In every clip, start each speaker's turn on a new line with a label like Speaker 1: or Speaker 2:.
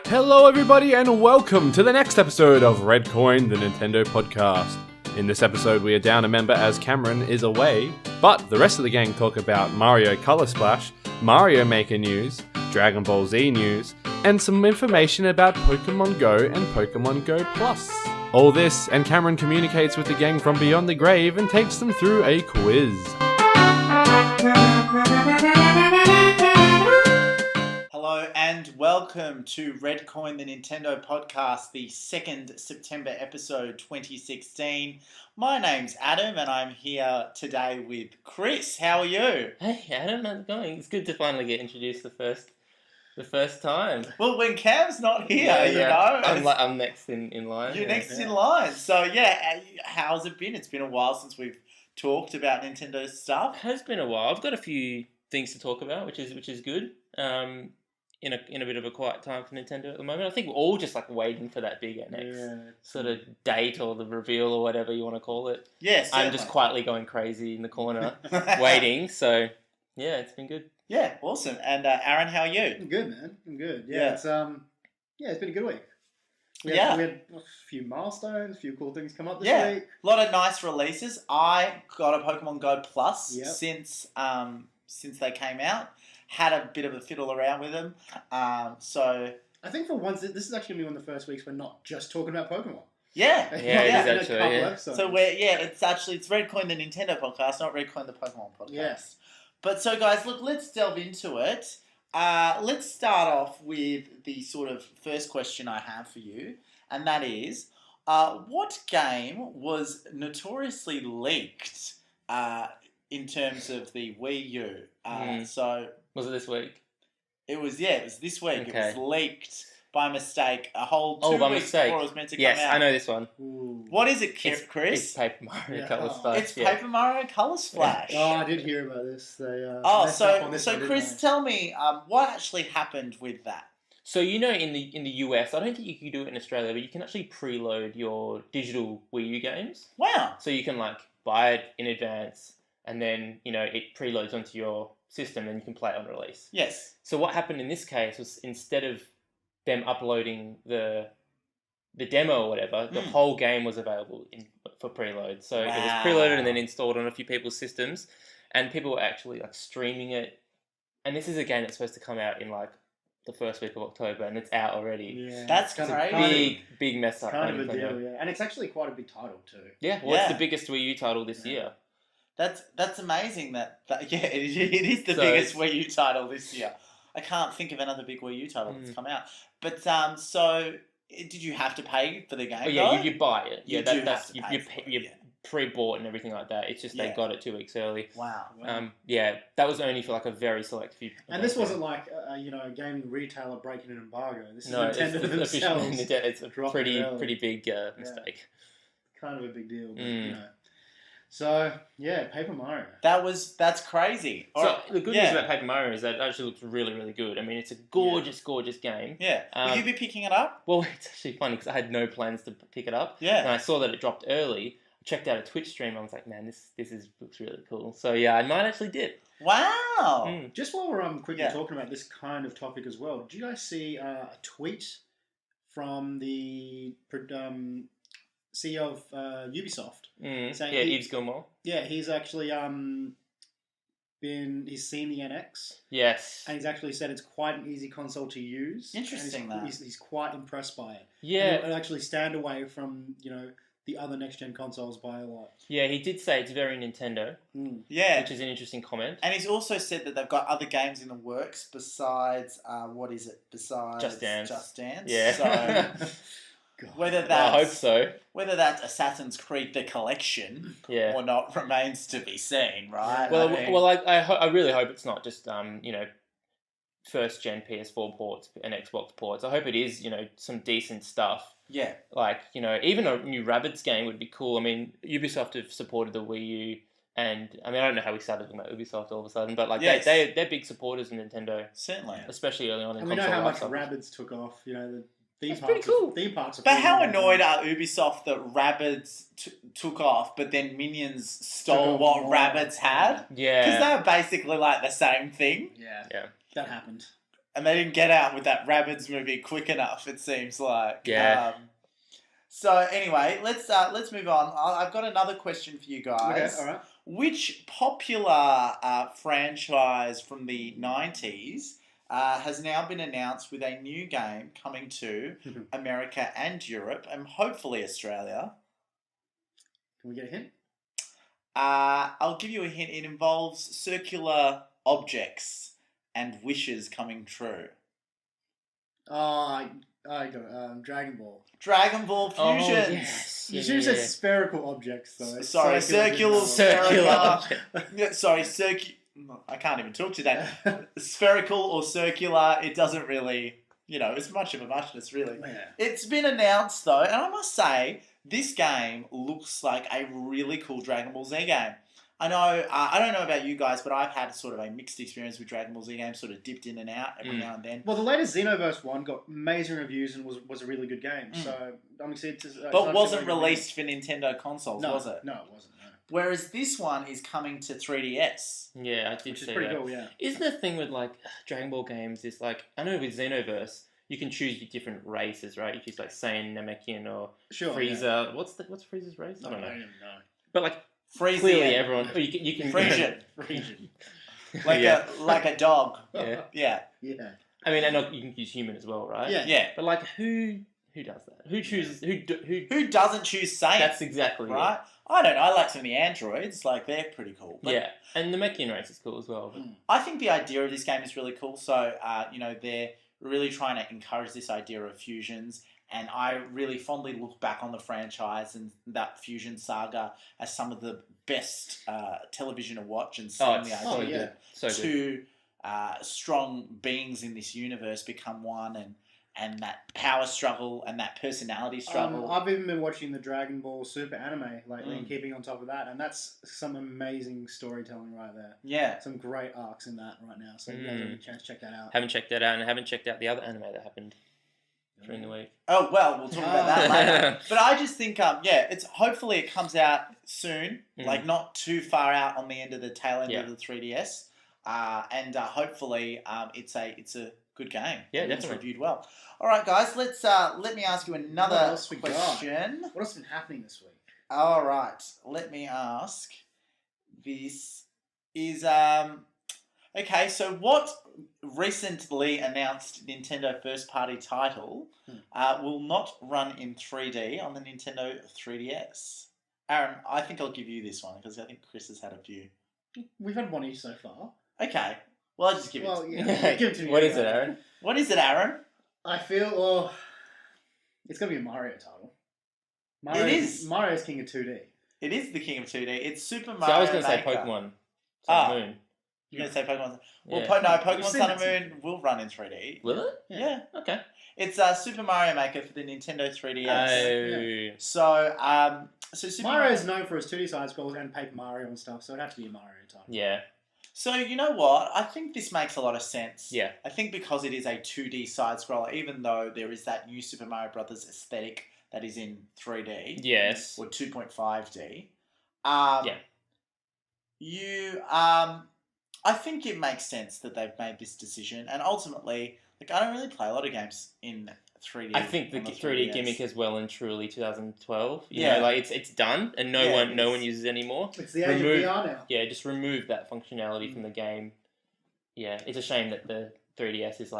Speaker 1: Hello everybody and welcome to the next episode of Red Coin, the Nintendo podcast. In this episode we are down a member as Cameron is away, but the rest of the gang talk about Mario Color Splash, Mario Maker news, Dragon Ball Z news, and some information about Pokemon Go and Pokemon Go Plus. All this, and Cameron communicates with the gang from beyond the grave and takes them through a quiz.
Speaker 2: Hello and welcome to Red Coin, the Nintendo podcast, the 2nd September episode 2016. My name's Adam and I'm here today with Chris. How are you?
Speaker 3: Hey Adam, how's it going? It's good to finally get introduced the first time.
Speaker 2: Well, when Cam's not here, you know.
Speaker 3: I'm next in line.
Speaker 2: You're next in line. So yeah, how's it been? It's been a while since we've talked about Nintendo stuff.
Speaker 3: It has been a while. I've got a few things to talk about, which is good. In a bit of a quiet time for Nintendo at the moment. I think we're all just like waiting for that big next sort of date or the reveal or whatever you want to call it.
Speaker 2: Yes,
Speaker 3: I'm just quietly going crazy in the corner waiting. So yeah, it's been good.
Speaker 2: Yeah, awesome. And Aaron, how are you?
Speaker 4: I'm good, man. I'm good. Yeah. It's been a good week. We had a few milestones, a few cool things come up this week.
Speaker 2: A lot of nice releases. I got a Pokemon Go Plus since they came out. Had a bit of a fiddle around with them. So
Speaker 4: I think for once, this is actually going to be one of the first weeks we're not just talking about Pokemon.
Speaker 2: Yeah,
Speaker 3: it is actually.
Speaker 2: So it's Red Coin, the Nintendo podcast, not Red Coin, the Pokemon podcast.
Speaker 4: Yes.
Speaker 2: But so guys, look, let's delve into it. Let's start off with the sort of first question I have for you, and that is, what game was notoriously leaked in terms of the Wii U? So
Speaker 3: was it this week?
Speaker 2: It was this week.
Speaker 3: Okay.
Speaker 2: It was leaked by mistake a whole 2 weeks before it was meant to come out.
Speaker 3: Yes, I know this one.
Speaker 4: Ooh.
Speaker 2: What is it, Chris?
Speaker 3: It's Paper Mario Color Splash.
Speaker 2: It's Paper Mario Color Splash.
Speaker 4: Oh, I did hear about this. They
Speaker 2: So Chris, tell me, what actually happened with that?
Speaker 3: So in the US, I don't think you can do it in Australia, but you can actually preload your digital Wii U games.
Speaker 2: Wow.
Speaker 3: So you can buy it in advance, and then it preloads onto your system, and you can play it on release.
Speaker 2: Yes.
Speaker 3: So what happened in this case was, instead of them uploading the demo or whatever, the whole game was available for preload. So it was preloaded and then installed on a few people's systems, and people were actually streaming it. And this is a game that's supposed to come out in the first week of October, and it's out already.
Speaker 2: Yeah, that's crazy.
Speaker 3: Big mess up.
Speaker 4: Kind of a deal, yeah. And it's actually quite a big title too.
Speaker 3: Yeah, it's the biggest Wii U title this year.
Speaker 2: That's amazing. It is the biggest Wii U title this year. I can't think of another big Wii U title that's come out. But so did you have to pay for the game?
Speaker 3: Oh yeah, you buy it.
Speaker 2: You
Speaker 3: pre-bought and everything like that. It's just they got it 2 weeks early.
Speaker 2: Wow.
Speaker 3: That was only for a very select few.
Speaker 4: And this wasn't a gaming retailer breaking an embargo. This is
Speaker 3: Nintendo
Speaker 4: themselves.
Speaker 3: It's a pretty big mistake.
Speaker 4: Kind of a big deal, but So Paper Mario.
Speaker 2: That's crazy.
Speaker 3: So the good news about Paper Mario is that it actually looks really, really good. I mean, it's a gorgeous game.
Speaker 2: Yeah. Will you be picking it up?
Speaker 3: Well, it's actually funny because I had no plans to pick it up.
Speaker 2: Yeah.
Speaker 3: And I saw that it dropped early. I checked out a Twitch stream. I was like, man, this looks really cool. So yeah, I might actually dip.
Speaker 2: Wow.
Speaker 4: Just while we're quickly talking about this kind of topic as well, did you guys see a tweet from the CEO of Ubisoft?
Speaker 3: Saying Yves Guillemot.
Speaker 4: Yeah, he's actually he's seen the NX.
Speaker 3: Yes.
Speaker 4: And he's actually said it's quite an easy console to use.
Speaker 2: Interesting.
Speaker 4: He's quite impressed by it.
Speaker 3: Yeah.
Speaker 4: And actually stand away from the other next gen consoles by a lot.
Speaker 3: Yeah, he did say it's very Nintendo.
Speaker 2: Yeah.
Speaker 3: Which is an interesting comment.
Speaker 2: And he's also said that they've got other games in the works besides
Speaker 3: Just Dance.
Speaker 2: Yeah. So whether that's,
Speaker 3: I hope so.
Speaker 2: Whether that's Assassin's Creed the Collection or not remains to be seen, right?
Speaker 3: Well, I really hope it's not just first gen PS4 ports and Xbox ports. I hope it is some decent stuff.
Speaker 2: Yeah.
Speaker 3: Even a new Rabbids game would be cool. I mean, Ubisoft have supported the Wii U, and I don't know how we started talking about Ubisoft all of a sudden, but they're big supporters of Nintendo.
Speaker 2: Certainly.
Speaker 3: Especially early on in
Speaker 4: console.
Speaker 3: And
Speaker 4: we know how much Rabbids took off,
Speaker 3: That's pretty cool.
Speaker 4: Theme parks are
Speaker 2: but how annoyed are Ubisoft that Rabbids took off, but then Minions stole what Rabbids had?
Speaker 3: Yeah.
Speaker 2: Because they were basically the same thing.
Speaker 4: Yeah. That happened.
Speaker 2: and they didn't get out with that Rabbids movie quick enough. It seems like.
Speaker 3: Yeah.
Speaker 2: So anyway, let's move on. I've got another question for you guys.
Speaker 4: Okay, all right.
Speaker 2: Which popular franchise from the 90s has now been announced with a new game coming to America and Europe, and hopefully Australia?
Speaker 4: Can we get a hint?
Speaker 2: I'll give you a hint. It involves circular objects and wishes coming true.
Speaker 4: Oh, I got it. Dragon Ball.
Speaker 2: Dragon Ball Fusions.
Speaker 3: Oh, yes.
Speaker 4: You should have said spherical objects, though.
Speaker 2: Sorry, circular. Yeah, sorry, I can't even talk today. Spherical or circular, it doesn't really, it's much of a muchness, really.
Speaker 4: Yeah.
Speaker 2: It's been announced, though, and I must say, this game looks like a really cool Dragon Ball Z game. I know, I don't know about you guys, but I've had sort of a mixed experience with Dragon Ball Z games, sort of dipped in and out every now and then.
Speaker 4: Well, the latest Xenoverse one got amazing reviews and was a really good game. So I'm excited to.
Speaker 2: But wasn't released for Nintendo consoles,
Speaker 4: no,
Speaker 2: was it?
Speaker 4: No, it wasn't. No.
Speaker 2: Whereas this one is coming to 3DS.
Speaker 3: Yeah, I did
Speaker 4: Which is
Speaker 3: see
Speaker 4: pretty
Speaker 3: that.
Speaker 4: cool, yeah.
Speaker 3: Isn't the thing with like Dragon Ball games is like, I know with Xenoverse you can choose your different races, right? You choose like Saiyan, Namekian, or Frieza. Yeah. What's Frieza's race? I don't know. But like
Speaker 2: Friezian.
Speaker 3: Clearly everyone you can
Speaker 2: Frisian.
Speaker 3: Yeah.
Speaker 2: like a dog.
Speaker 3: Yeah.
Speaker 2: Yeah.
Speaker 4: Yeah.
Speaker 3: I mean, and you can use human as well, right?
Speaker 4: Yeah.
Speaker 2: Yeah.
Speaker 3: But like who does that? Who chooses
Speaker 2: Who doesn't choose Saiyan?
Speaker 3: That's exactly
Speaker 2: right.
Speaker 3: it.
Speaker 2: I don't know. I like some of the androids. Like they're pretty cool. But
Speaker 3: Yeah, and the Namekian race is cool as well. But...
Speaker 2: I think the idea of this game is really cool. So they're really trying to encourage this idea of fusions. And I really fondly look back on the franchise and that fusion saga as some of the best television to watch, and seeing the idea that two strong beings in this universe become one, and that power struggle and that personality struggle.
Speaker 4: I've even been watching the Dragon Ball Super anime lately and keeping on top of that, and that's some amazing storytelling right there.
Speaker 2: Yeah.
Speaker 4: Some great arcs in that right now, so you guys have a chance to check that out.
Speaker 3: Haven't checked that out, and I haven't checked out the other anime that happened during the week.
Speaker 2: Oh, well, we'll talk about that later. But I just think, hopefully it comes out soon, like not too far out on the end of the tail end of the 3DS. And hopefully it's a good game.
Speaker 3: Yeah,
Speaker 2: It's
Speaker 3: definitely.
Speaker 2: reviewed well. All right, guys, let me ask you another question.
Speaker 4: What else has been happening this week?
Speaker 2: All right, let me ask. This is okay. So, what recently announced Nintendo first-party title will not run in 3D on the Nintendo 3DS? Aaron, I think I'll give you this one because I think Chris has had a few.
Speaker 4: We've had one each so far.
Speaker 2: Okay. Well, I'll just give it.
Speaker 4: Well, yeah, give it to me.
Speaker 3: What is it, Aaron?
Speaker 2: What is it, Aaron?
Speaker 4: I feel it's gonna be a Mario title.
Speaker 2: It is.
Speaker 4: Mario's King of 2D.
Speaker 2: It is the King of 2D. It's Super Mario.
Speaker 3: So I was going to say
Speaker 2: Maker.
Speaker 3: Pokemon Sun and Moon.
Speaker 2: You're going to say Pokemon. Well,
Speaker 3: Yeah.
Speaker 2: Pokemon
Speaker 4: We've seen
Speaker 2: Sun and
Speaker 4: that
Speaker 2: Moon will run in 3D.
Speaker 3: Will it?
Speaker 2: Yeah.
Speaker 3: Okay.
Speaker 2: It's Super Mario Maker for the Nintendo 3DS.
Speaker 3: Oh.
Speaker 2: So Super
Speaker 4: Mario's known for his 2D side scrolls and Paper Mario and stuff, so it'd have to be a Mario title.
Speaker 3: Yeah.
Speaker 2: So you know what? I think this makes a lot of sense.
Speaker 3: Yeah.
Speaker 2: I think because it is a 2D side scroller, even though there is that new Super Mario Brothers aesthetic that is in 3D.
Speaker 3: Yes.
Speaker 2: Or 2.5D. I think it makes sense that they've made this decision, and ultimately, I don't really play a lot of games in 3D.
Speaker 3: I think the
Speaker 2: on
Speaker 3: 3D
Speaker 2: 3DS.
Speaker 3: gimmick is well and truly 2012.
Speaker 2: Yeah.
Speaker 3: It's done, and no one uses it anymore.
Speaker 4: It's the age of VR now.
Speaker 3: Yeah, just remove that functionality from the game. Yeah, it's a shame that the 3DS is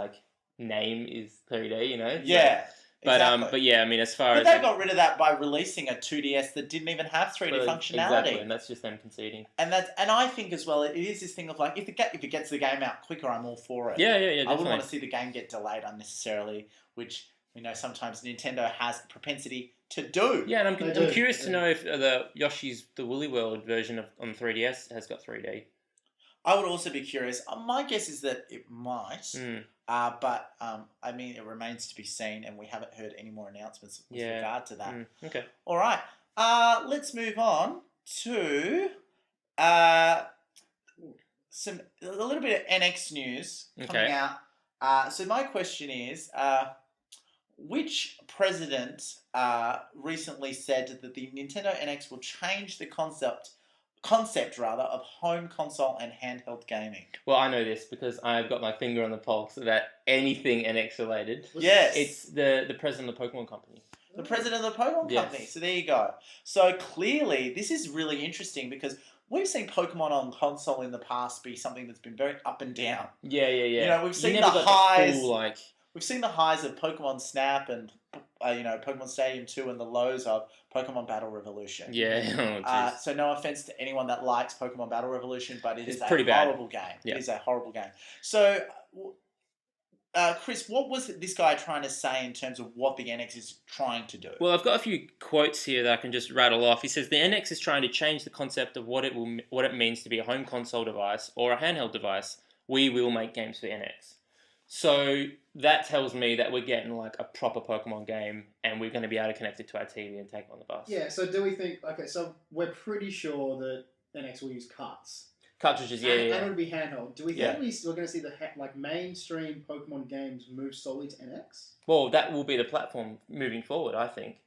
Speaker 3: name is 3D.
Speaker 2: Yeah.
Speaker 3: But
Speaker 2: exactly.
Speaker 3: but yeah, I mean, as far
Speaker 2: But
Speaker 3: as
Speaker 2: they got rid of that by releasing a 2DS that didn't even have 3D functionality.
Speaker 3: Exactly, and that's just them conceding.
Speaker 2: And I think as well, it is this thing of if it gets the game out quicker, I'm all for it.
Speaker 3: Yeah,
Speaker 2: I wouldn't
Speaker 3: definitely.
Speaker 2: want to see the game get delayed unnecessarily, which we know sometimes Nintendo has a propensity to do.
Speaker 3: Yeah, and I'm
Speaker 4: do,
Speaker 3: curious to know if the Yoshi's the Woolly World version on 3DS has got 3D.
Speaker 2: I would also be curious. My guess is that it might, but I mean, it remains to be seen, and we haven't heard any more announcements with regard to that.
Speaker 3: Okay.
Speaker 2: All right. Let's move on to a little bit of NX news coming out. So my question is, which president recently said that the Nintendo NX will change the concept concept rather of home console and handheld gaming.
Speaker 3: Well, I know this because I've got my finger on the pulse about anything NX related.
Speaker 2: Yes.
Speaker 3: It's the president of the Pokemon Company.
Speaker 2: The president of the Pokemon
Speaker 3: Yes.
Speaker 2: Company. So there you go. So clearly, this is really interesting because we've seen Pokemon on console in the past be something that's been very up and down.
Speaker 3: Yeah.
Speaker 2: You know, we've seen
Speaker 3: never
Speaker 2: the
Speaker 3: got
Speaker 2: highs.
Speaker 3: The full,
Speaker 2: We've seen the highs of Pokemon Snap and Pokemon Stadium 2 and the lows of Pokemon Battle Revolution.
Speaker 3: Yeah. Oh,
Speaker 2: so no offense to anyone that likes Pokemon Battle Revolution, but it's a
Speaker 3: pretty bad.
Speaker 2: horrible game.
Speaker 3: Yeah.
Speaker 2: It is a horrible game. So, Chris, what was this guy trying to say in terms of what the NX is trying to do?
Speaker 3: Well, I've got a few quotes here that I can just rattle off. He says the NX is trying to change the concept of what it means to be a home console device or a handheld device. We will make games for NX. So that tells me that we're getting like a proper Pokemon game, and we're going to be able to connect it to our TV and take it on the bus.
Speaker 4: Yeah. So do we think? Okay. So we're pretty sure that NX will use carts.
Speaker 3: Cartridges,
Speaker 4: And it'll be handheld. Do we think we're going to see the mainstream Pokemon games move solely to NX?
Speaker 3: Well, that will be the platform moving forward, I think.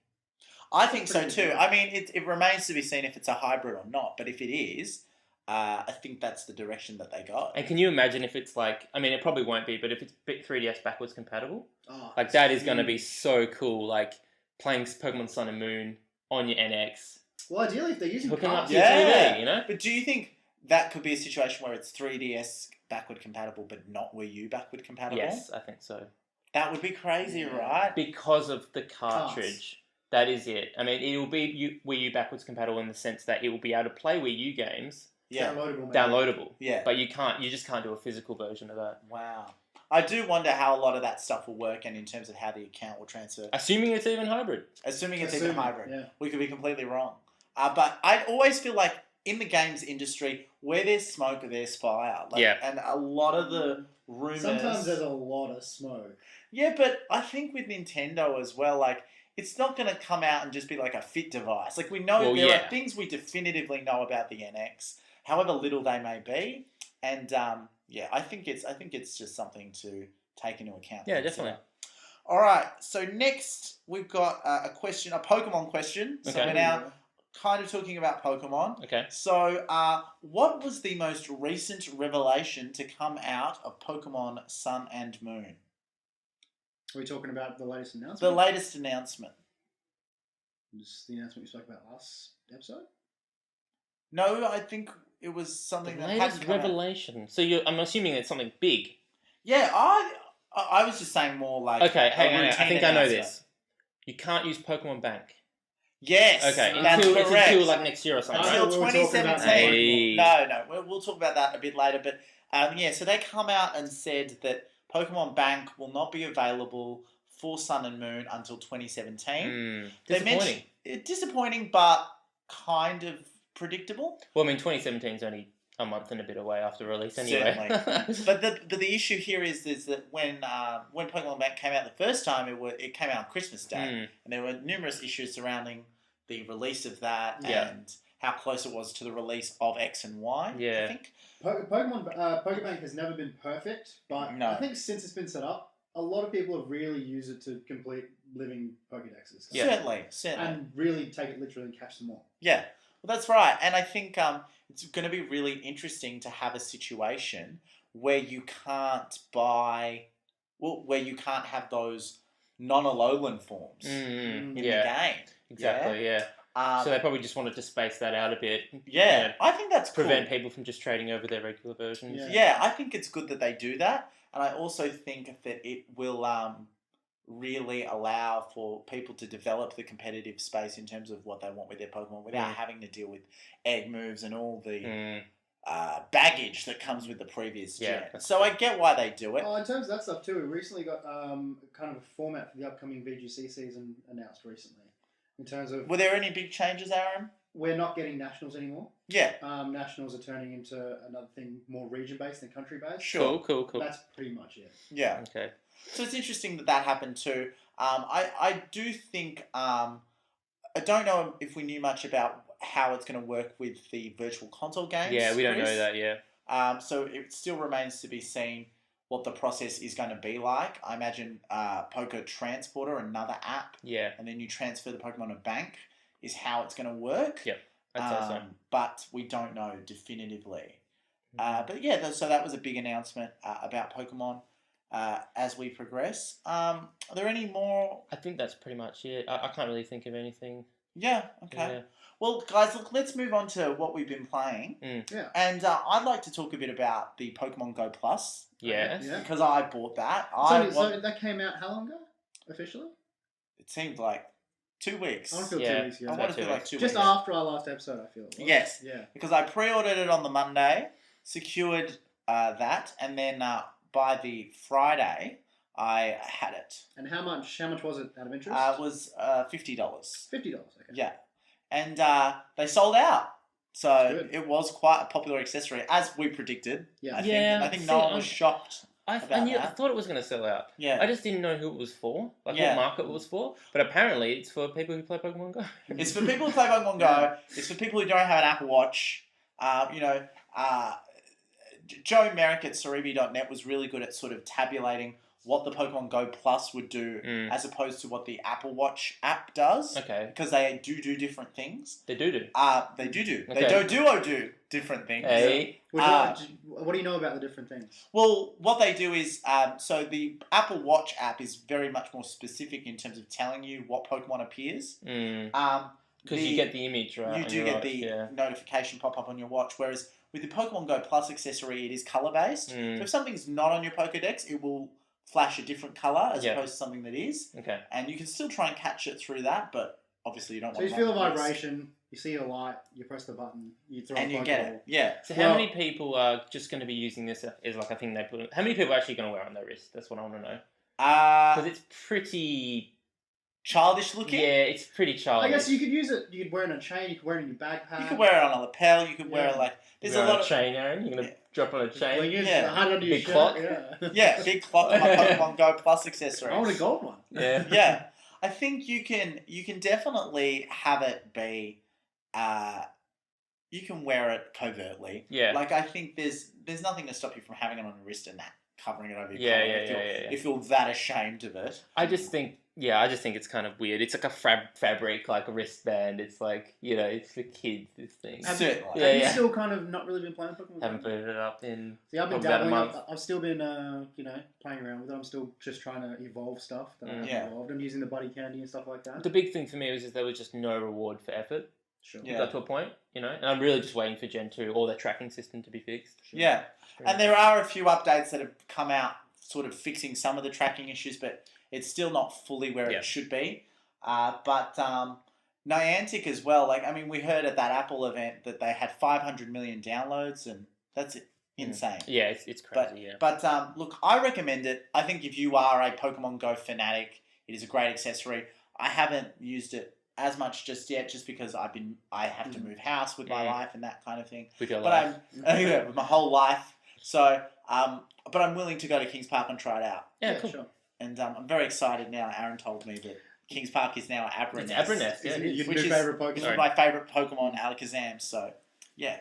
Speaker 2: I think so too. I mean, it remains to be seen if it's a hybrid or not. But if it is, I think that's the direction that they go.
Speaker 3: And can you imagine if it's like, I mean, it probably won't be, but if it's 3DS backwards compatible,
Speaker 4: Oh,
Speaker 3: like that is going to be so cool. Like playing Pokemon Sun and Moon on your NX,
Speaker 4: well, ideally, if they're using
Speaker 3: hooking up
Speaker 4: carts,
Speaker 3: to your TV, you know?
Speaker 2: But do you think that could be a situation where it's 3DS backward compatible, but not Wii U backward compatible?
Speaker 3: Yes, I think so.
Speaker 2: That would be crazy, right?
Speaker 3: Because of the cartridge. That is it. I mean, it will be Wii U backwards compatible in the sense that it will be able to play Wii U games.
Speaker 2: Yeah.
Speaker 4: Downloadable.
Speaker 2: Yeah.
Speaker 3: But you just can't do a physical version of that.
Speaker 2: Wow. I do wonder how a lot of that stuff will work and in terms of how the account will transfer.
Speaker 3: Assuming it's even hybrid.
Speaker 2: Assuming it's even hybrid.
Speaker 4: Yeah.
Speaker 2: We could be completely wrong. But I always feel like in the games industry, where there's smoke, there's fire. And a lot of the rumors...
Speaker 4: Sometimes there's a lot of smoke.
Speaker 2: Yeah, but I think with Nintendo as well, like, it's not going to come out and just be like a fit device. Like, we know there are things we definitively know about the NX, however little they may be. And, I think it's just something to take into account.
Speaker 3: Yeah, definitely.
Speaker 2: All right, so next we've got a Pokemon question. So we're now kind of talking about Pokemon.
Speaker 3: Okay.
Speaker 2: So, what was the most recent revelation to come out of Pokemon Sun and Moon?
Speaker 4: Are we talking about the latest announcement?
Speaker 2: The latest announcement.
Speaker 4: Just the announcement we spoke about last episode?
Speaker 2: No, I think it was something
Speaker 3: The
Speaker 2: that
Speaker 3: latest
Speaker 2: hadn't come out.
Speaker 3: revelation. So I'm assuming it's something big.
Speaker 2: Yeah, I was just saying more like...
Speaker 3: Okay, hang on. I
Speaker 2: routine
Speaker 3: think I know
Speaker 2: announcement.
Speaker 3: this. You can't use Pokemon Bank.
Speaker 2: Yes,
Speaker 3: Okay,
Speaker 2: that's
Speaker 3: it's
Speaker 2: correct.
Speaker 3: until like next year or something.
Speaker 2: Until
Speaker 4: Alright, we'll talk about
Speaker 2: 2017.
Speaker 3: that.
Speaker 2: No, we'll talk about that a bit later. But so they come out and said that Pokemon Bank will not be available for Sun and Moon until 2017.
Speaker 3: Disappointing.
Speaker 2: Disappointing, but kind of predictable.
Speaker 3: Well, I mean, 2017 is only a month and a bit away after release anyway.
Speaker 2: Certainly. But the issue here is that when Pokemon Bank came out the first time, it came out on Christmas Day, and there were numerous issues surrounding the release of that and how close it was to the release of X and Y.
Speaker 3: Yeah.
Speaker 2: I think.
Speaker 4: Pokebank has never been perfect, but
Speaker 2: No.
Speaker 4: I think since it's been set up, a lot of people have really used it to complete living Pokedexes.
Speaker 3: Yeah.
Speaker 2: Certainly.
Speaker 4: And really take it literally and catch them all.
Speaker 2: Yeah, well, that's right. And I think it's going to be really interesting to have a situation where you can't where you can't have those non-Alolan forms in the game.
Speaker 3: Exactly, yeah. So they probably just wanted to space that out a bit.
Speaker 2: Yeah, I think that's cool.
Speaker 3: Prevent people from just trading over their regular versions.
Speaker 2: Yeah, I think it's good that they do that. And I also think that it will really allow for people to develop the competitive space in terms of what they want with their Pokemon without having to deal with egg moves and all the baggage that comes with the previous gen. So I get why they do it.
Speaker 4: Oh, in terms of that stuff too, we recently got kind of a format for the upcoming VGC season announced recently. In terms of...
Speaker 2: Were there any big changes, Aaron?
Speaker 4: We're not getting nationals anymore.
Speaker 2: Yeah.
Speaker 4: Nationals are turning into another thing more region-based than country-based.
Speaker 2: Sure.
Speaker 3: Cool.
Speaker 4: That's pretty much it.
Speaker 2: Yeah.
Speaker 3: Okay.
Speaker 2: So it's interesting that happened too. I do think... I don't know if we knew much about how it's going to work with the virtual console games.
Speaker 3: Yeah, we don't know
Speaker 2: Chris.
Speaker 3: that, yeah.
Speaker 2: So it still remains to be seen what the process is going to be like. I imagine Poké Transporter, another app,
Speaker 3: Yeah.
Speaker 2: and then you transfer the Pokemon to Bank is how it's going to work.
Speaker 3: Yep. I'd say so.
Speaker 2: But we don't know definitively. But yeah, so that was a big announcement about Pokemon as we progress. Are there any more?
Speaker 3: I think that's pretty much it. I can't really think of anything.
Speaker 2: Yeah, okay.
Speaker 3: Yeah.
Speaker 2: Well, guys, look, let's move on to what we've been playing.
Speaker 4: Yeah.
Speaker 2: And I'd like to talk a bit about the Pokemon Go Plus.
Speaker 3: Yes.
Speaker 4: Yeah.
Speaker 2: Because I bought that.
Speaker 4: So that came out how long ago, officially?
Speaker 2: It seemed like 2 weeks.
Speaker 4: I want to feel 2 weeks ago.
Speaker 2: I want to feel like 2 weeks.
Speaker 4: Just after our last episode, I feel it was.
Speaker 2: Yes.
Speaker 4: Yeah.
Speaker 2: Because I pre-ordered it on the Monday, secured that, and then by the Friday, I had it.
Speaker 4: And how much was it out of interest?
Speaker 2: It was $50.
Speaker 4: $50, okay.
Speaker 2: Yeah. And they sold out. So
Speaker 4: Good.
Speaker 2: it was quite a popular accessory, as we predicted.
Speaker 4: Yeah.
Speaker 2: I think no one was shocked.
Speaker 3: I thought it was going to sell out.
Speaker 2: Yeah.
Speaker 3: I just didn't know who it was for, what market it was for. But apparently, it's for people who play Pokemon Go.
Speaker 2: It's for people who play Pokemon Go. It's for people who don't have an Apple Watch. Joe Merrick at Cerebi.net was really good at sort of tabulating what the Pokemon Go Plus would do as opposed to what the Apple Watch app does.
Speaker 3: Okay.
Speaker 2: Because they do different things.
Speaker 3: They do.
Speaker 2: They do.
Speaker 3: Okay.
Speaker 2: They do different things.
Speaker 3: Hey.
Speaker 4: What do you know about the different things?
Speaker 2: Well, what they do is, so the Apple Watch app is very much more specific in terms of telling you what Pokemon appears.
Speaker 3: Because you get the image, right?
Speaker 2: You do get the notification pop up on your watch, whereas with the Pokemon Go Plus accessory, it is color-based. So if something's not on your Pokedex, it will flash a different color as opposed to something that is.
Speaker 3: Okay.
Speaker 2: And you can still try and catch it through that, but obviously you don't
Speaker 4: So
Speaker 2: want
Speaker 4: you
Speaker 2: to
Speaker 4: feel a
Speaker 2: run the risk.
Speaker 4: vibration, you see a light, you press the button, you throw
Speaker 2: And
Speaker 4: a
Speaker 2: you
Speaker 4: Pokeball.
Speaker 2: get it. Yeah.
Speaker 3: So how many people are just going to be using this as like a thing they put? How many people are actually going to wear it on their wrist? That's what I want to know. Because it's pretty
Speaker 2: childish looking.
Speaker 3: Yeah, it's pretty childish.
Speaker 4: I guess you could use it. You could wear it on a chain. You could wear it in your backpack.
Speaker 2: You could wear it on a lapel. You could wear it like. There's a lot of
Speaker 3: chain, Aaron. You're gonna drop on a chain.
Speaker 4: Hide under your
Speaker 3: Big
Speaker 4: shirt.
Speaker 3: clock.
Speaker 4: Yeah.
Speaker 2: big clock on my Pokemon Go Plus accessory.
Speaker 4: I want a gold one.
Speaker 3: Yeah.
Speaker 2: Yeah, I think you can definitely have it be. You can wear it covertly.
Speaker 3: Yeah.
Speaker 2: Like I think there's nothing to stop you from having it on your wrist and that covering it over your collar if you're that ashamed of it.
Speaker 3: I just think it's kind of weird. It's like a fabric, like a wristband. It's like, it's for kids, this thing.
Speaker 2: Certainly.
Speaker 4: Have you still kind of not really been playing Pokemon?
Speaker 3: Haven't put it up in
Speaker 4: I've been
Speaker 3: about a month.
Speaker 4: I've still been, playing around with it. I'm still just trying to evolve stuff that I haven't evolved. I'm using the buddy candy and stuff like that.
Speaker 3: The big thing for me was there was just no reward for effort.
Speaker 4: Sure.
Speaker 3: Yeah. Got to a point, and I'm really just waiting for Gen 2 or their tracking system to be fixed.
Speaker 2: Sure. Yeah. And there are a few updates that have come out sort of fixing some of the tracking issues, but it's still not fully where it should be. But Niantic as well, we heard at that Apple event that they had 500 million downloads, and that's insane.
Speaker 3: Yeah, it's crazy,
Speaker 2: But look, I recommend it. I think if you are a Pokemon Go fanatic, it is a great accessory. I haven't used it as much just yet, just because I have to move house with my life and that kind of thing.
Speaker 3: With your life.
Speaker 2: With my whole life. So, but I'm willing to go to Kings Park and try it out.
Speaker 3: Yeah, cool.
Speaker 4: Sure.
Speaker 2: And I'm very excited now. Aaron told me that Kings Park is now Abernest.
Speaker 3: It's Abernest, yeah.
Speaker 4: Your new favourite Pokemon.
Speaker 2: My favourite Pokemon, Alakazam. So, yeah.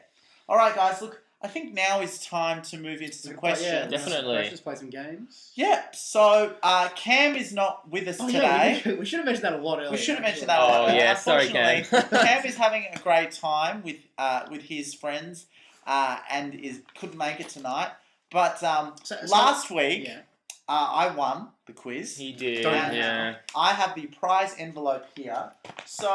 Speaker 2: All right, guys. Look, I think now is time to move into some questions.
Speaker 4: Yeah,
Speaker 3: definitely.
Speaker 4: Let's just play some games.
Speaker 2: Yeah. So, Cam is not with us today.
Speaker 4: Yeah, we should have mentioned that a lot earlier.
Speaker 2: We should have mentioned that. Oh
Speaker 3: yeah, sorry, Cam.
Speaker 2: Cam is having a great time with his friends, and couldn't make it tonight. But last week, I won the quiz.
Speaker 3: He did.
Speaker 2: And I have the prize envelope here. So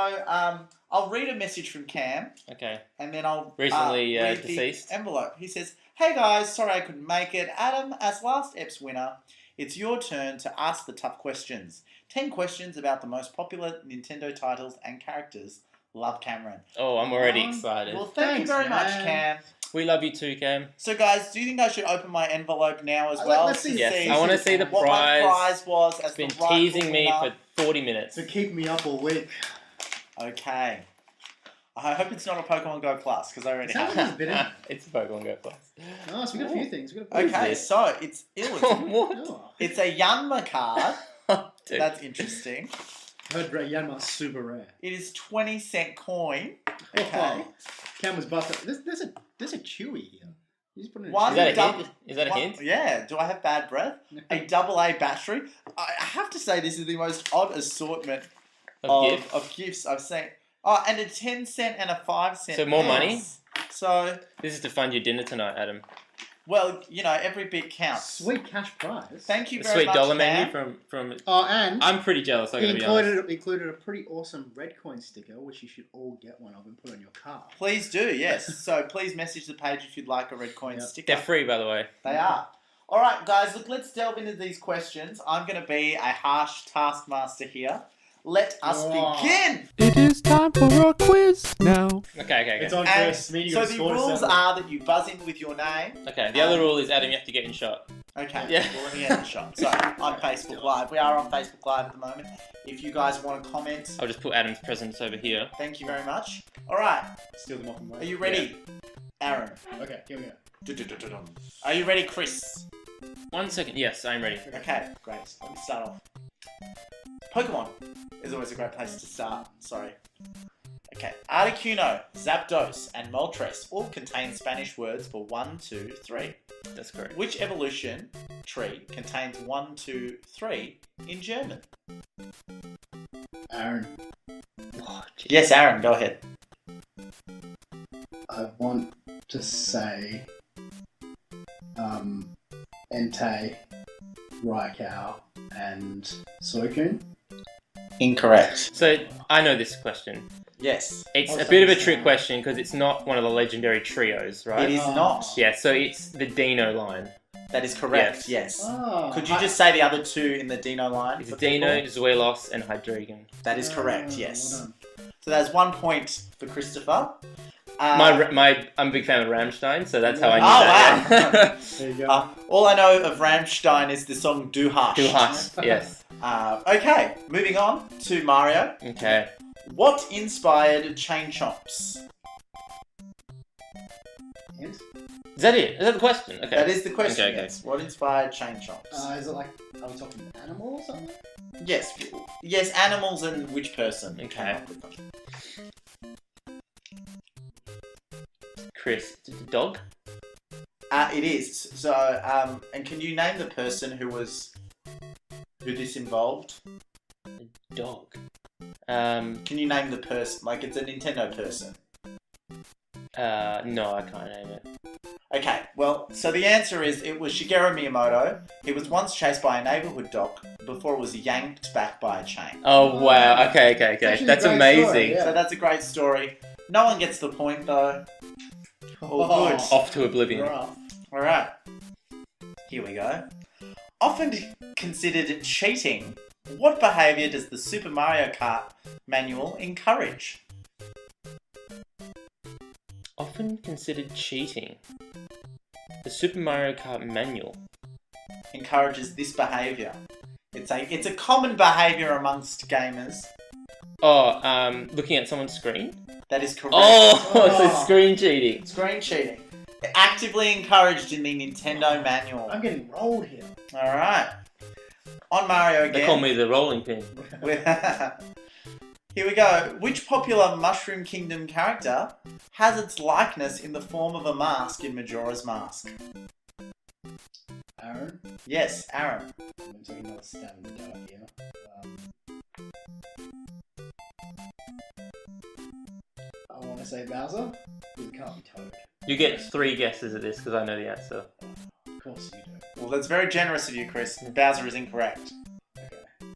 Speaker 2: I'll read a message from Cam.
Speaker 3: Okay.
Speaker 2: And then I'll
Speaker 3: recently
Speaker 2: read
Speaker 3: deceased
Speaker 2: the envelope. He says, "Hey guys, sorry I couldn't make it. Adam, as last EP's winner, it's your turn to ask the tough questions. 10 questions about the most popular Nintendo titles and characters. Love, Cameron."
Speaker 3: Oh, I'm already excited.
Speaker 2: Well, thank you very much, Cam.
Speaker 3: We love you too, Cam.
Speaker 2: So, guys, do you think I should open my envelope now as well?
Speaker 4: Let's see.
Speaker 3: Yes, I want to see the
Speaker 2: what my prize was.
Speaker 3: It's been teasing me for 40 minutes.
Speaker 4: To keep me up all week.
Speaker 2: Okay. I hope it's not a Pokemon Go Plus, because I already have it.
Speaker 3: It's a Pokemon Go Plus.
Speaker 4: Oh, so we got a few things.
Speaker 2: Okay, so it's
Speaker 3: What?
Speaker 2: It's a Yanma card.
Speaker 3: Dude.
Speaker 2: That's interesting.
Speaker 4: I heard Yanma's super rare.
Speaker 2: It is 20-cent coin. Okay.
Speaker 4: Oh, Cam was busted. There's a Chewy here. You just put it in
Speaker 2: One
Speaker 3: Is that a hint? Is that a hint?
Speaker 2: Yeah. Do I have bad breath? A AA battery. I have to say this is the most odd assortment of gifts I've seen. Oh, and a 10-cent and a 5-cent.
Speaker 3: So more money?
Speaker 2: So,
Speaker 3: This is to fund your dinner tonight, Adam.
Speaker 2: well, every bit counts.
Speaker 4: Sweet cash prize.
Speaker 2: Thank you
Speaker 3: A
Speaker 2: very
Speaker 3: sweet
Speaker 2: much,
Speaker 3: dollar
Speaker 2: Cam.
Speaker 3: menu from.
Speaker 4: Oh, and
Speaker 3: I'm pretty jealous. I
Speaker 4: he
Speaker 3: gotta be honest.
Speaker 4: included a pretty awesome red coin sticker, which you should all get one of and put on your car.
Speaker 2: Please do, yes. So please message the page if you'd like a red coin sticker.
Speaker 3: They're free, by the way.
Speaker 2: They are. All right, guys, look, let's delve into these questions. I'm going to be a harsh taskmaster here. Let us begin.
Speaker 1: It is time for a quiz now.
Speaker 3: Okay.
Speaker 4: It's on
Speaker 2: And
Speaker 4: first. Me,
Speaker 2: so the rules are that you buzz in with your name.
Speaker 3: Okay. The other rule is, Adam, you have to get in shot.
Speaker 2: Okay,
Speaker 3: Yeah.
Speaker 2: well, let me get the shot. So, on Facebook Live. We are on Facebook Live at the moment. If you guys want to comment,
Speaker 3: I'll just put Adam's presents over here.
Speaker 2: thank you very much. All right,
Speaker 4: Steal them off and
Speaker 2: are you ready, Aaron?
Speaker 4: Okay, here we go.
Speaker 2: Are you ready, Chris?
Speaker 3: 1 second. Yes, I'm ready.
Speaker 2: Okay, great. Let me start off. Pokemon is always a great place to start. Sorry. Okay. Articuno, Zapdos, and Moltres all contain Spanish words for 1, 2, 3.
Speaker 3: That's correct.
Speaker 2: Which evolution tree contains 1, 2, 3 in German?
Speaker 4: Aaron,
Speaker 3: Oh, gee.
Speaker 2: Yes, Aaron, go ahead.
Speaker 4: I want to say Entei, Raikou, and Suicune.
Speaker 2: Incorrect.
Speaker 3: So I know this question.
Speaker 2: Yes.
Speaker 3: It's
Speaker 4: Oh,
Speaker 3: a bit of a
Speaker 4: so-
Speaker 3: trick question because it's not one of the legendary trios, right?
Speaker 2: It is not.
Speaker 3: Yeah. So it's the Dino line.
Speaker 2: That is correct, yes.
Speaker 4: Oh,
Speaker 2: Could you just say the other two in the Dino line?
Speaker 3: It's
Speaker 2: for
Speaker 3: Dino,
Speaker 2: people?
Speaker 3: Zuelos, and Hydreigon.
Speaker 2: That is correct,
Speaker 4: well
Speaker 2: yes.
Speaker 4: done.
Speaker 2: So that's 1 point for Christopher.
Speaker 3: I'm a big fan of Rammstein, so that's how I knew
Speaker 2: Oh,
Speaker 3: that.
Speaker 2: wow.
Speaker 3: Yeah.
Speaker 4: There you go.
Speaker 2: All I know of Rammstein is the song Du Hast.
Speaker 3: Du hast, yes.
Speaker 2: Okay, moving on to Mario.
Speaker 3: Okay.
Speaker 2: What inspired Chain Chomps?
Speaker 4: Hint?
Speaker 3: Is that it? Is that the question? Okay.
Speaker 2: That is the question,
Speaker 3: Okay.
Speaker 2: yes. What inspired Chain Chomps?
Speaker 4: Is it like, are we talking animal or something?
Speaker 2: Yes, yes, animals and which person came
Speaker 3: Okay.
Speaker 2: up with them.
Speaker 3: Chris, is it the dog?
Speaker 2: It is. So, and can you name the person who this involved?
Speaker 3: The dog.
Speaker 2: Can you name the person? Like, it's a Nintendo person.
Speaker 3: No, I can't name it.
Speaker 2: Okay, well, so the answer is it was Shigeru Miyamoto. He was once chased by a neighborhood dog before it was yanked back by a chain.
Speaker 3: Oh wow! Okay.
Speaker 4: actually a
Speaker 3: That's
Speaker 4: great
Speaker 3: amazing.
Speaker 4: story, yeah.
Speaker 2: So that's a great story. No one gets the point though. All good.
Speaker 3: Off to oblivion.
Speaker 4: Rough.
Speaker 2: All right, here we go. Often considered cheating, what behavior does the Super Mario Kart manual encourage?
Speaker 3: Often considered cheating. The Super Mario Kart manual.
Speaker 2: Encourages this behavior. It's a common behavior amongst gamers.
Speaker 3: Oh, looking at someone's screen.
Speaker 2: That is correct.
Speaker 3: Oh, so screen cheating.
Speaker 2: Screen cheating. Actively encouraged in the Nintendo manual.
Speaker 4: I'm getting rolled here.
Speaker 2: Alright. On Mario again.
Speaker 3: They call me the rolling pin.
Speaker 2: Here we go. Which popular Mushroom Kingdom character has its likeness in the form of a mask in Majora's Mask?
Speaker 4: Aaron,
Speaker 2: Yes, Aaron.
Speaker 4: I'm going to take another stab in the dark here. I want to say Bowser, but it can't be Toad.
Speaker 3: You get 3 guesses at this because I know the answer.
Speaker 4: Of course you do.
Speaker 2: Well, that's very generous of you, Chris. Bowser is incorrect.
Speaker 4: Okay,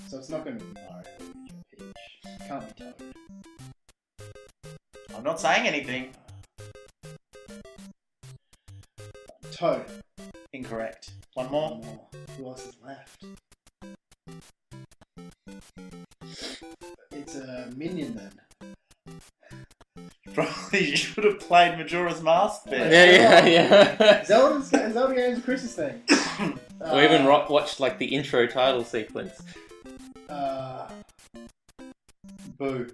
Speaker 4: so it's not going to be Mario, Luigi, or Peach. It can't be Toad.
Speaker 2: I'm not saying anything.
Speaker 4: Toad.
Speaker 2: Incorrect. One more.
Speaker 4: One more. Who else is left? It's a minion then.
Speaker 2: Probably should have played Majora's Mask there.
Speaker 3: Yeah.
Speaker 4: Zelda game's Chris's thing.
Speaker 3: We even watched like the intro title sequence.
Speaker 4: Boo.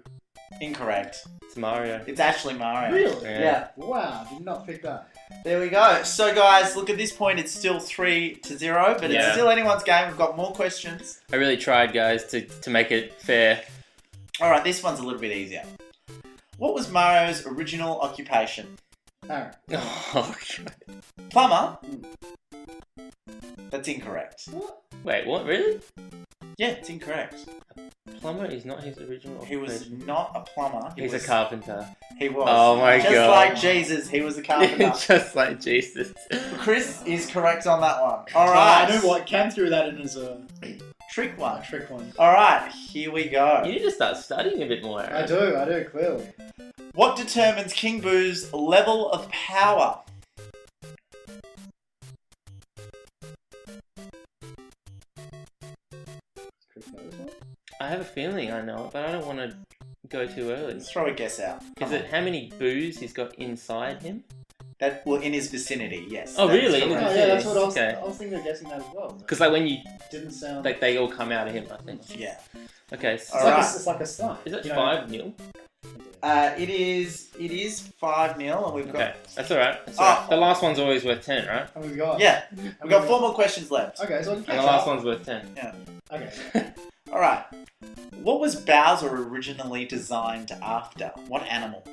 Speaker 2: Incorrect.
Speaker 3: It's Mario.
Speaker 2: It's actually Mario.
Speaker 4: Really?
Speaker 2: Yeah.
Speaker 4: Wow, did not pick that.
Speaker 2: There we go. So, guys, look, at this point, it's still 3-0, but it's
Speaker 3: Yeah.
Speaker 2: still anyone's game. We've got more questions.
Speaker 3: I really tried, guys, to make it fair.
Speaker 2: All right, this one's a little bit easier. What was Mario's original occupation?
Speaker 4: Aaron.
Speaker 3: Oh, God.
Speaker 2: Plumber? That's incorrect.
Speaker 4: What?
Speaker 3: Wait, what? Really?
Speaker 2: Yeah, it's incorrect.
Speaker 3: plumber is not his original
Speaker 2: He was
Speaker 3: occupation.
Speaker 2: not a plumber.
Speaker 3: He's a carpenter.
Speaker 2: He was.
Speaker 3: Oh my
Speaker 2: Just
Speaker 3: God.
Speaker 2: like Jesus, he was a carpenter.
Speaker 3: Just like Jesus.
Speaker 2: Chris is correct on that one.
Speaker 4: I
Speaker 2: Alright.
Speaker 4: know what Cam threw that in as a
Speaker 2: Trick one.
Speaker 4: trick one.
Speaker 2: Alright, here we go.
Speaker 3: You need to start studying a bit more, Aaron.
Speaker 4: I do, clearly.
Speaker 2: What determines King Boo's level of power?
Speaker 3: I have a feeling I know it, but I don't want to go too early.
Speaker 2: Let's throw a guess out.
Speaker 3: Is it how many boos he's got inside him?
Speaker 2: That, well, in his vicinity, yes.
Speaker 3: Oh,
Speaker 2: That's
Speaker 3: really?
Speaker 2: correct.
Speaker 4: Oh, yeah, that's what I was,
Speaker 3: Okay.
Speaker 4: I was thinking of guessing that as well.
Speaker 3: Because like when you,
Speaker 4: Didn't sound...
Speaker 3: like they all come out of him, I think.
Speaker 2: Yeah.
Speaker 3: Okay, so
Speaker 2: Alright.
Speaker 4: It's like a stunt.
Speaker 3: is it
Speaker 4: you know?
Speaker 3: 5-0?
Speaker 2: It is 5-0 and we've got...
Speaker 3: Okay, that's alright. That's alright. The last one's always worth 10, right?
Speaker 4: And we've got...
Speaker 2: Yeah, we've got 4 more questions left.
Speaker 4: Okay, so...
Speaker 3: And the last one's worth 10.
Speaker 4: Okay.
Speaker 2: Alright. What was Bowser originally designed after? What animal?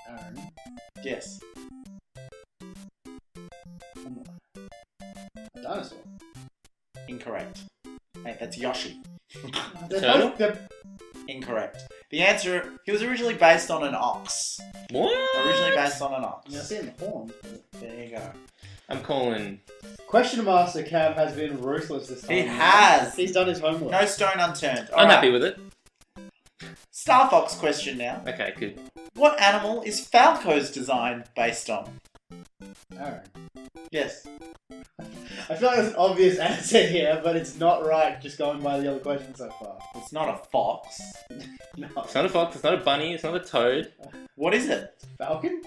Speaker 4: Aaron.
Speaker 2: Yes.
Speaker 4: A dinosaur.
Speaker 2: Incorrect. Hey, that's Yoshi.
Speaker 4: They're
Speaker 3: Turtle?
Speaker 4: both- they're-
Speaker 2: Incorrect. The answer, he was originally based on an ox.
Speaker 3: What?
Speaker 2: Originally based on an ox.
Speaker 4: I mean, I've seen the horns. but-
Speaker 2: There you go.
Speaker 3: I'm calling.
Speaker 4: Question Master Cam has been ruthless this time.
Speaker 2: He has.
Speaker 4: He's done his homework.
Speaker 2: No stone unturned.
Speaker 3: I'm happy with it.
Speaker 2: Star Fox question now.
Speaker 3: Okay, good.
Speaker 2: What animal is Falco's design based on?
Speaker 4: Aaron.
Speaker 2: Yes.
Speaker 4: I feel like there's an obvious answer here, but it's not right just going by the other questions so far.
Speaker 2: It's not a fox.
Speaker 4: No.
Speaker 3: It's not a fox, it's not a bunny, it's not a toad.
Speaker 2: What is it?
Speaker 4: Falcon?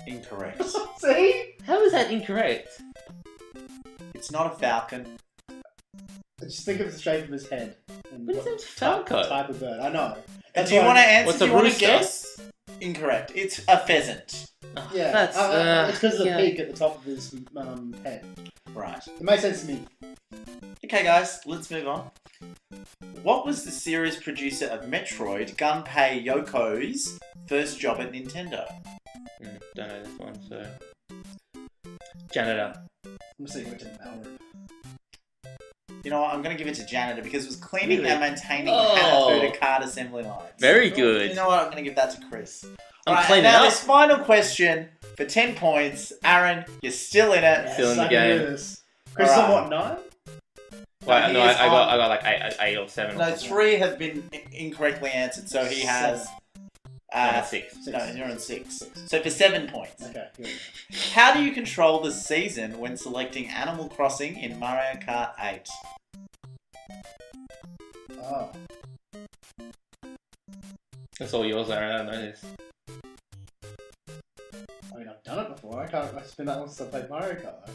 Speaker 2: Incorrect.
Speaker 4: See?
Speaker 3: How is that incorrect?
Speaker 2: It's not a falcon.
Speaker 4: Just think of the shape of his head. And
Speaker 3: But his
Speaker 4: what
Speaker 3: name's Falco.
Speaker 4: type of bird. I know.
Speaker 2: Do you want to answer?
Speaker 3: What's
Speaker 2: Do
Speaker 3: a
Speaker 2: you want to
Speaker 3: rooster?
Speaker 2: guess? Incorrect. It's a pheasant.
Speaker 3: Oh,
Speaker 4: Yeah,
Speaker 3: that's
Speaker 4: it's because of the
Speaker 3: yeah.
Speaker 4: peak at the top of his head.
Speaker 2: Right.
Speaker 4: It makes sense to me.
Speaker 2: Okay, guys, let's move on. What was the series producer of Metroid, Gunpei Yoko's first job at Nintendo?
Speaker 3: Don't know this one, so. Janitor.
Speaker 4: I'm just saying it didn't matter.
Speaker 2: You know what? I'm going to give it to janitor because it was cleaning
Speaker 3: Really?
Speaker 2: and maintaining
Speaker 3: Oh.
Speaker 2: Hanafuda card assembly lines.
Speaker 3: Very
Speaker 2: You
Speaker 3: good.
Speaker 2: know what? I'm going to give that to Chris.
Speaker 3: I'm
Speaker 2: Right,
Speaker 3: cleaning
Speaker 2: now
Speaker 3: up.
Speaker 2: this final question for 10 points. Aaron, you're still in it.
Speaker 3: Still in the
Speaker 4: I can do
Speaker 3: game.
Speaker 4: this. Chris is on
Speaker 2: Alright.
Speaker 4: what, 9?
Speaker 3: Wait,
Speaker 2: he
Speaker 3: no,
Speaker 2: is
Speaker 3: I got
Speaker 2: on-
Speaker 3: like eight or 7.
Speaker 2: No,
Speaker 3: or something.
Speaker 2: 3 have been incorrectly answered, so he has...
Speaker 3: No, 6.
Speaker 2: No, you're on 6. So for 7 points.
Speaker 4: Okay, good.
Speaker 2: How do you control the season when selecting Animal Crossing in Mario Kart 8?
Speaker 4: Oh.
Speaker 3: That's all yours, Aaron. I don't know this.
Speaker 4: I mean, I've done it before. It's been that long since I played Mario Kart.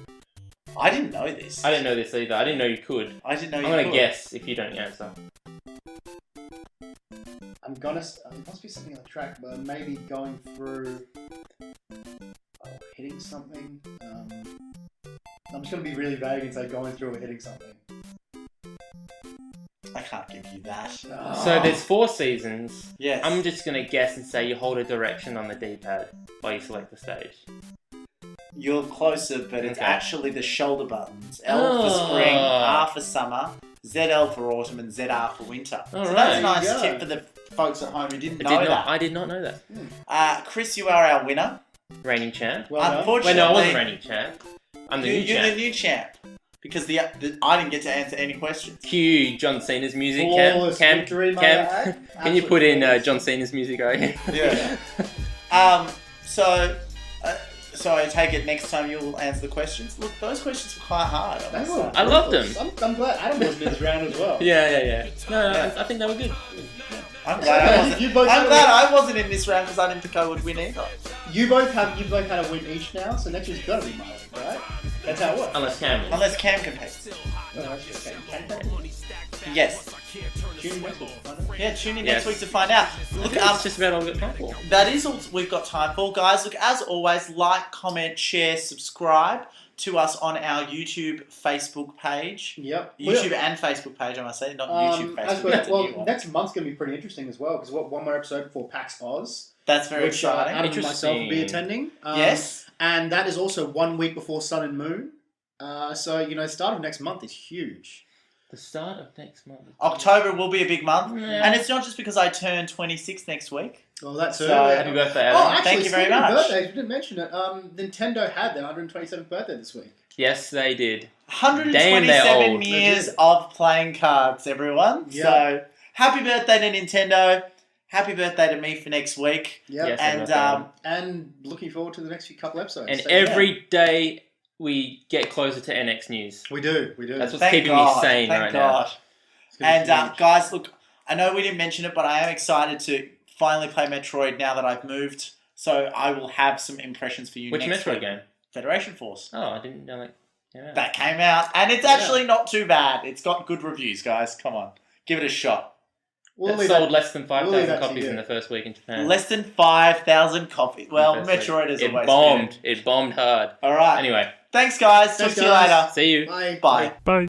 Speaker 2: I didn't know this.
Speaker 3: I didn't know this either. I didn't know you could.
Speaker 2: I didn't know
Speaker 3: I'm
Speaker 2: you
Speaker 3: gonna
Speaker 2: could.
Speaker 3: guess if you don't answer.
Speaker 4: I'm gonna... It must be something on the track, but maybe going through... Oh, hitting something? I'm just gonna be really vague and say going through or hitting something.
Speaker 2: I can't give you that.
Speaker 3: So there's 4 seasons.
Speaker 2: Yes.
Speaker 3: I'm just gonna guess and say you hold a direction on the D-pad while you select the stage.
Speaker 2: You're closer, but it's
Speaker 3: Okay.
Speaker 2: actually the shoulder buttons. L for spring, R for summer, ZL for autumn, and ZR for winter. So
Speaker 3: Alright.
Speaker 2: that's a nice
Speaker 4: There you
Speaker 2: tip
Speaker 4: go.
Speaker 2: for the folks at home who didn't know that.
Speaker 3: I did not know that.
Speaker 2: Chris, you are our winner.
Speaker 3: Reigning champ.
Speaker 4: Well done.
Speaker 2: Unfortunately,
Speaker 3: Wait, no, I wasn't reigning champ. I'm the new
Speaker 2: you're
Speaker 3: champ.
Speaker 2: the new champ. Because I didn't get to answer any questions.
Speaker 3: Cue John Cena's music,
Speaker 4: Flawless
Speaker 3: Cam.
Speaker 4: victory, might I
Speaker 3: Cam,
Speaker 4: add.
Speaker 3: can you put in
Speaker 4: Absolutely
Speaker 3: John Cena's music right here?
Speaker 2: Yeah. So I take it next time you'll answer the questions. Look, those questions were quite hard. I must say.
Speaker 3: I loved them.
Speaker 4: I'm glad Adam wasn't in this round as well.
Speaker 3: Yeah. No, I think they were good.
Speaker 2: I'm glad I wasn't.
Speaker 4: You both
Speaker 2: I'm
Speaker 4: got
Speaker 2: glad I wasn't in this round because I didn't think I would win either.
Speaker 4: You both had a win each now, so next year's gotta be mine, right? That's how it works.
Speaker 3: Unless Cam wins.
Speaker 2: Unless Cam competes.
Speaker 4: Oh, that's okay.
Speaker 2: Yes.
Speaker 4: Tune in next week, find out.
Speaker 2: Yeah, tune in
Speaker 3: Yes.
Speaker 2: next week to find out. Look,
Speaker 3: That's just about all we've got time for.
Speaker 2: that is all we've got time for, guys. Look, as always, like, comment, share, subscribe to us on our YouTube, Facebook page.
Speaker 4: Yep.
Speaker 2: YouTube and Facebook page, I must say, not YouTube, Facebook. That's a new one.
Speaker 4: Next month's gonna be pretty interesting as well because one more episode before PAX Oz,
Speaker 2: That's very
Speaker 4: which
Speaker 2: exciting.
Speaker 4: Adam and myself will be
Speaker 3: Interesting.
Speaker 4: attending.
Speaker 2: Yes.
Speaker 4: And that is also 1 week before Sun and Moon. So, start of next month is huge.
Speaker 3: The start of next month.
Speaker 2: October will be a big month.
Speaker 3: Yeah.
Speaker 2: And it's not just because I turn 26 next week.
Speaker 4: Well, that's
Speaker 2: So-
Speaker 3: Happy birthday, Adam.
Speaker 4: Oh, actually,
Speaker 2: Thank you very
Speaker 4: speaking of
Speaker 2: much.
Speaker 4: birthdays, we didn't mention it. Nintendo had their 127th birthday this week.
Speaker 3: Yes, they did.
Speaker 2: 127
Speaker 3: Damn, they're
Speaker 2: years
Speaker 4: old.
Speaker 2: of playing cards, everyone.
Speaker 4: Yeah.
Speaker 2: So, happy birthday to Nintendo. Happy birthday to me for next week.
Speaker 4: Yep.
Speaker 3: Yes.
Speaker 2: And
Speaker 4: And looking forward to the next few couple episodes.
Speaker 3: And
Speaker 4: So,
Speaker 3: every day we get closer to NX news.
Speaker 4: we do.
Speaker 3: That's what's
Speaker 2: thank
Speaker 3: keeping
Speaker 2: God,
Speaker 3: me sane
Speaker 2: thank
Speaker 3: right
Speaker 2: God.
Speaker 4: It's gonna
Speaker 2: And
Speaker 4: be huge.
Speaker 2: guys, look, I know we didn't mention it, but I am excited to finally play Metroid now that I've moved. So I will have some impressions for you
Speaker 3: Which
Speaker 2: next
Speaker 3: Metroid
Speaker 2: week.
Speaker 3: game?
Speaker 2: Federation Force.
Speaker 3: Oh, I didn't know. Yeah.
Speaker 2: That came out, and it's actually not too bad. It's got good reviews, guys. Come on, give it a shot.
Speaker 4: We'll
Speaker 3: It
Speaker 4: leave
Speaker 3: sold
Speaker 4: that-
Speaker 3: less than
Speaker 4: we'll leave
Speaker 3: 5,000
Speaker 4: that to
Speaker 3: copies
Speaker 4: you.
Speaker 3: in the first week in Japan.
Speaker 2: Less than 5,000 copies. Well,
Speaker 3: In the first
Speaker 2: Metroid
Speaker 3: week.
Speaker 2: is
Speaker 3: It
Speaker 2: always
Speaker 3: bombed.
Speaker 2: good.
Speaker 3: It bombed hard.
Speaker 2: All right.
Speaker 3: Anyway,
Speaker 2: Thanks, guys. Talk
Speaker 4: Thanks,
Speaker 2: to you
Speaker 4: guys.
Speaker 2: later.
Speaker 3: see you.
Speaker 4: Bye.
Speaker 2: Bye.
Speaker 1: Bye.